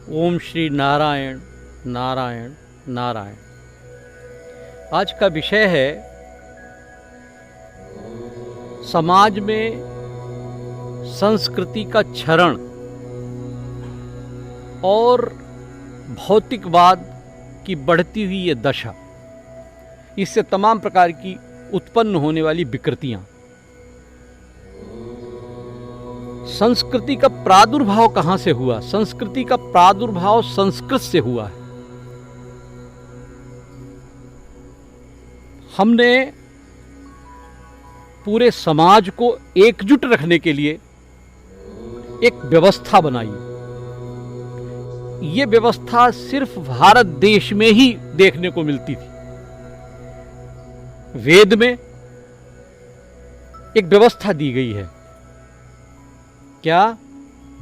ओम श्री नारायण नारायण नारायण। आज का विषय है समाज में संस्कृति का क्षरण और भौतिकवाद की बढ़ती हुई ये दशा, इससे तमाम प्रकार की उत्पन्न होने वाली विकृतियां। संस्कृति का प्रादुर्भाव कहां से हुआ? संस्कृति का प्रादुर्भाव संस्कृत से हुआ है। हमने पूरे समाज को एकजुट रखने के लिए एक व्यवस्था बनाई। ये व्यवस्था सिर्फ भारत देश में ही देखने को मिलती थी। वेद में एक व्यवस्था दी गई है, क्या?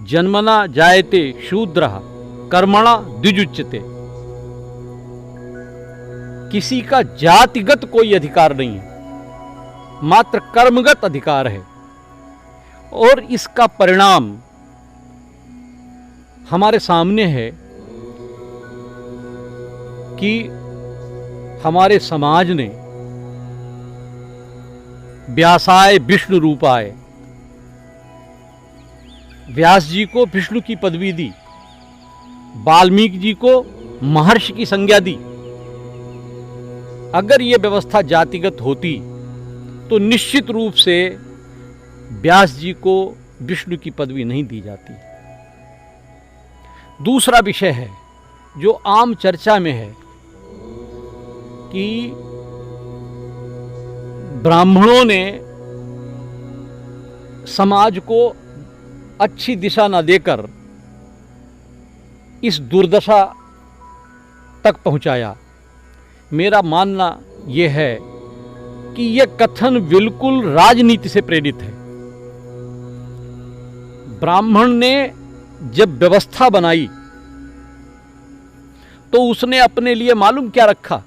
जन्मना जायते शूद्रः कर्मणा द्विजुच्यते। किसी का जातिगत कोई अधिकार नहीं है, मात्र कर्मगत अधिकार है। और इसका परिणाम हमारे सामने है कि हमारे समाज ने व्यासाय विष्णु रूपाय, व्यास जी को विष्णु की पदवी दी, वाल्मीकि जी को महर्षि की संज्ञा दी। अगर यह व्यवस्था जातिगत होती तो निश्चित रूप से व्यास जी को विष्णु की पदवी नहीं दी जाती। दूसरा विषय है जो आम चर्चा में है कि ब्राह्मणों ने समाज को अच्छी दिशा न देकर इस दुर्दशा तक पहुंचाया। मेरा मानना यह है कि यह कथन बिल्कुल राजनीति से प्रेरित है। ब्राह्मण ने जब व्यवस्था बनाई तो उसने अपने लिए मालूम क्या रखा?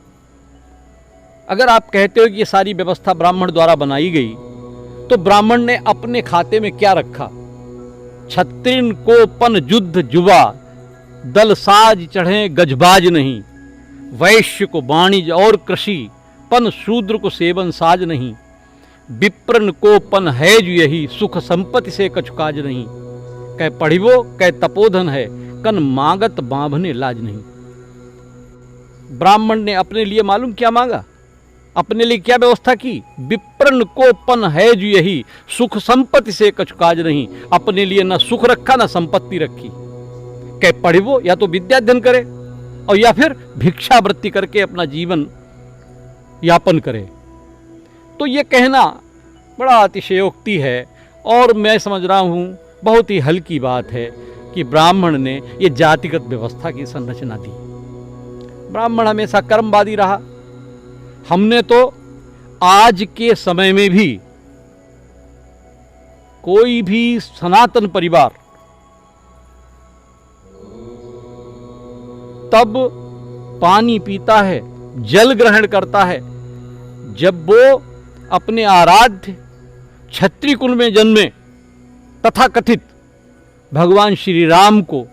अगर आप कहते हो कि यह सारी व्यवस्था ब्राह्मण द्वारा बनाई गई, तो ब्राह्मण ने अपने खाते में क्या रखा? छत्रिन को पन युद्ध जुबा, दल साज चढ़े गजबाज नहीं। वैश्य को वाणिज्य और कृषि, पन शूद्र को सेवन साज नहीं। विप्रन को पन है जो यही, सुख संपत्ति से कछु काज नहीं। कह पढ़िबो कह तपोधन है, कन मांगत बांभने लाज नहीं। ब्राह्मण ने अपने लिए मालूम क्या मांगा? अपने लिए क्या व्यवस्था की? विप्रन को पन है जो यही, सुख संपत्ति से कछु काज नहीं। अपने लिए न सुख रखा न संपत्ति रखी। कह पढ़िबो, या तो विद्या अध्ययन करे और या फिर भिक्षावृत्ति करके अपना जीवन यापन करे। तो ये कहना बड़ा अतिशयोक्ति है और मैं समझ रहा हूं बहुत ही हल्की बात है कि ब्राह्मण ने ये जातिगत व्यवस्था की संरचना दी। ब्राह्मण हमेशा कर्मवादी रहा। हमने तो आज के समय में भी कोई भी सनातन परिवार तब पानी पीता है, जल ग्रहण करता है जब वो अपने आराध्य क्षत्रिय कुल में जन्मे तथा कथित भगवान श्री राम को,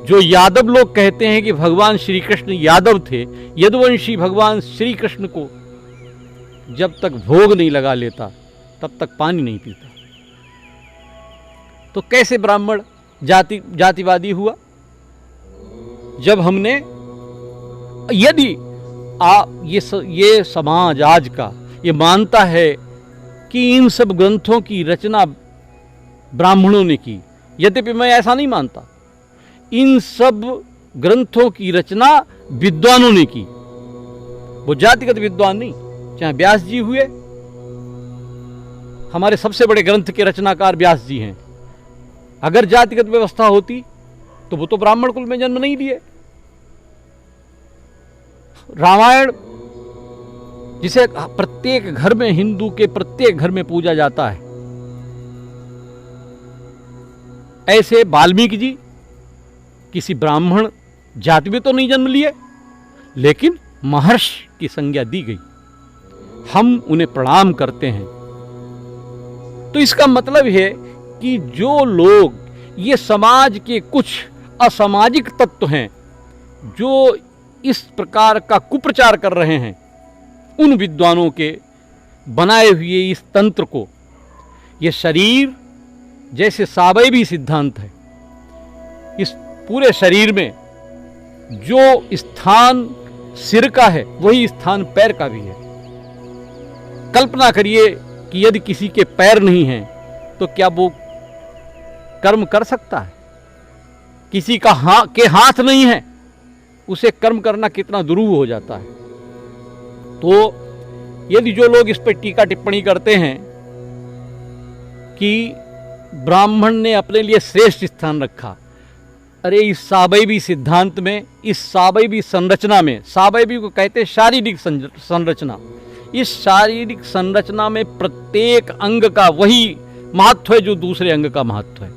जो यादव लोग कहते हैं कि भगवान श्री कृष्ण यादव थे, यदुवंशी भगवान श्री कृष्ण को जब तक भोग नहीं लगा लेता तब तक पानी नहीं पीता। तो कैसे ब्राह्मण जातिवादी हुआ? जब हमने, यदि ये समाज आज का ये मानता है कि इन सब ग्रंथों की रचना ब्राह्मणों ने की, यद्यपि मैं ऐसा नहीं मानता। इन सब ग्रंथों की रचना विद्वानों ने की, वो जातिगत विद्वान नहीं। चाहे व्यास जी हुए, हमारे सबसे बड़े ग्रंथ के रचनाकार व्यास जी हैं। अगर जातिगत व्यवस्था होती तो वो तो ब्राह्मण कुल में जन्म नहीं लिए। रामायण, जिसे प्रत्येक घर में, हिंदू के प्रत्येक घर में पूजा जाता है, ऐसे वाल्मीकि जी किसी ब्राह्मण जाति में तो नहीं जन्म लिए, लेकिन महर्षि की संज्ञा दी गई। हम उन्हें प्रणाम करते हैं। तो इसका मतलब है कि जो लोग ये समाज के कुछ असामाजिक तत्व हैं जो इस प्रकार का कुप्रचार कर रहे हैं। उन विद्वानों के बनाए हुए इस तंत्र को, ये शरीर जैसे सावयवी सिद्धांत है, इस पूरे शरीर में जो स्थान सिर का है वही स्थान पैर का भी है। कल्पना करिए कि यदि किसी के पैर नहीं हैं तो क्या वो कर्म कर सकता है? किसी का के हाथ नहीं है, उसे कर्म करना कितना दुरूह हो जाता है। तो यदि जो लोग इस पर टीका टिप्पणी करते हैं कि ब्राह्मण ने अपने लिए श्रेष्ठ स्थान रखा, अरे इस सावयवी सिद्धांत में, इस सावयवी संरचना में, सावयवी को कहते हैं शारीरिक संरचना, इस शारीरिक संरचना में प्रत्येक अंग का वही महत्व है जो दूसरे अंग का महत्व है।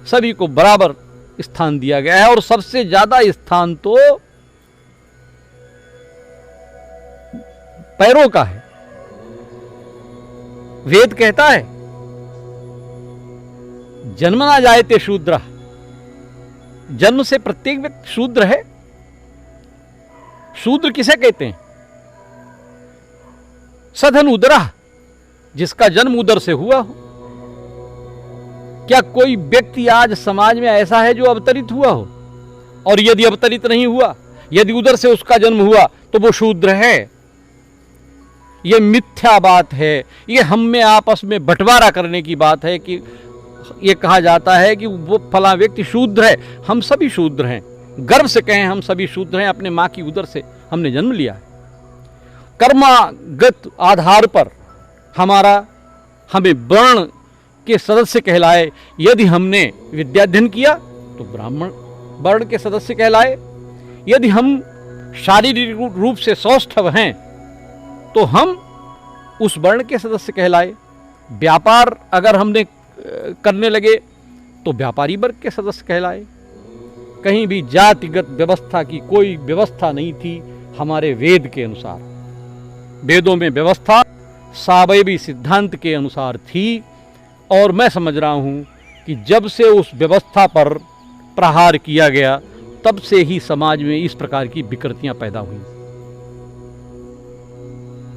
सभी को बराबर स्थान दिया गया है और सबसे ज्यादा स्थान तो पैरों का है। वेद कहता है जन्मना जायते शूद्र, जन्म से प्रत्येक व्यक्ति शूद्र है। शूद्र किसे कहते हैं? सधन उदरा, जिसका जन्म उदर से हुआ हो। क्या कोई व्यक्ति आज समाज में ऐसा है जो अवतरित हुआ हो? और यदि अवतरित नहीं हुआ, यदि उदर से उसका जन्म हुआ तो वो शूद्र है? ये मिथ्या बात है। ये हम में आपस में बंटवारा करने की बात है कि ये कहा जाता है कि वो फला व्यक्ति शूद्र है। हम सभी शूद्र हैं, गर्व से कहें हम सभी शूद्र हैं। अपने माँ की उदर से हमने जन्म लिया है। कर्मागत आधार पर हमें वर्ण के सदस्य कहलाए। यदि हमने विद्याध्ययन किया तो ब्राह्मण वर्ण के सदस्य कहलाए। यदि हम शारीरिक रूप से सौष्ठव हैं तो हम उस वर्ण के सदस्य कहलाए। व्यापार अगर हमने करने लगे तो व्यापारी वर्ग के सदस्य कहलाए। कहीं भी जातिगत व्यवस्था की कोई व्यवस्था नहीं थी हमारे वेद के अनुसार। वेदों में व्यवस्था सावयवी सिद्धांत के अनुसार थी और मैं समझ रहा हूं कि जब से उस व्यवस्था पर प्रहार किया गया तब से ही समाज में इस प्रकार की विकृतियां पैदा हुई।